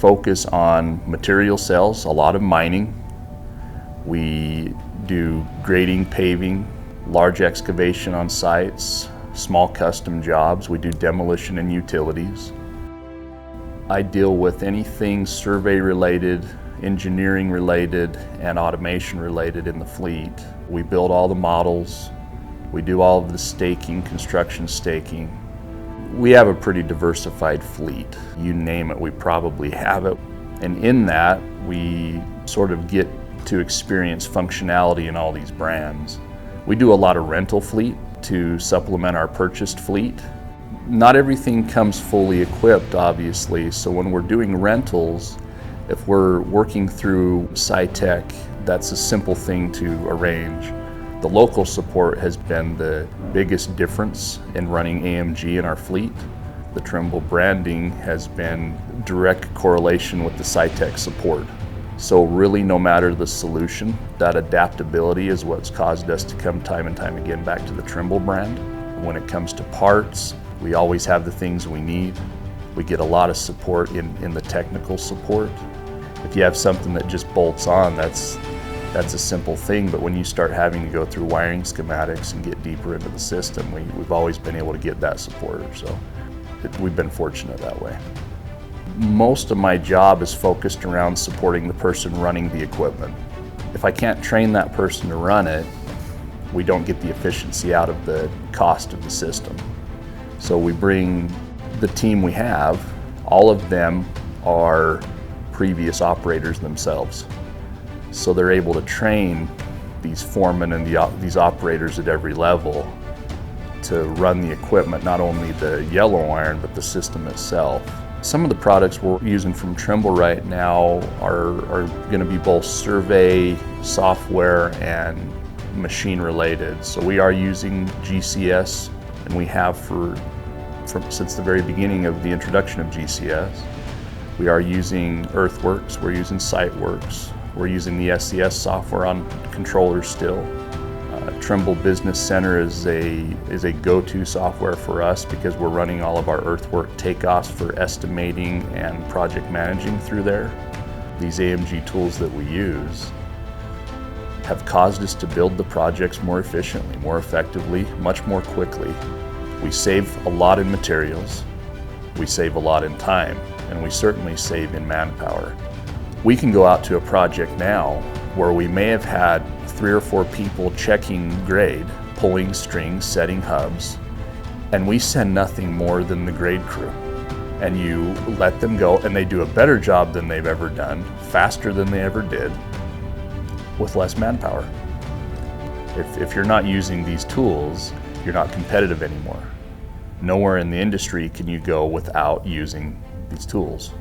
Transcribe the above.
focus on material sales, a lot of mining. We do grading, paving, large excavation on sites, small custom jobs. We do demolition and utilities. I deal with anything survey related, engineering related, and automation related in the fleet. We build all the models. We do all of the staking, construction staking. We have a pretty diversified fleet. You name it, we probably have it. And in that, we sort of get to experience functionality in all these brands. We do a lot of rental fleet to supplement our purchased fleet. Not everything comes fully equipped, obviously, so when we're doing rentals, if we're working through SITECH, that's a simple thing to arrange. The local support has been the biggest difference in running AMG in our fleet. The Trimble branding has been direct correlation with the SITECH support. So really, no matter the solution, that adaptability is what's caused us to come time and time again back to the Trimble brand. When it comes to parts, we always have the things we need. We get a lot of support in the technical support. If you have something that just bolts on, that's a simple thing, but when you start having to go through wiring schematics and get deeper into the system, we've always been able to get that support, so we've been fortunate that way. Most of my job is focused around supporting the person running the equipment. If I can't train that person to run it, we don't get the efficiency out of the cost of the system. So we bring the team we have, all of them are previous operators themselves. So they're able to train these foremen and these operators at every level to run the equipment, not only the yellow iron, but the system itself. Some of the products we're using from Trimble right now are going to be both survey, software, and machine related. So we are using GCS, and we have since the very beginning of the introduction of GCS. We are using Earthworks, we're using SiteWorks, we're using the SCS software on controllers still. Trimble Business Center is a go-to software for us because we're running all of our earthwork takeoffs for estimating and project managing through there. These AMG tools that we use have caused us to build the projects more efficiently, more effectively, much more quickly. We save a lot in materials, we save a lot in time, and we certainly save in manpower. We can go out to a project now where we may have had 3 or 4 people checking grade, pulling strings, setting hubs, and we send nothing more than the grade crew. And you let them go, and they do a better job than they've ever done, faster than they ever did, with less manpower. If you're not using these tools, you're not competitive anymore. Nowhere in the industry can you go without using these tools.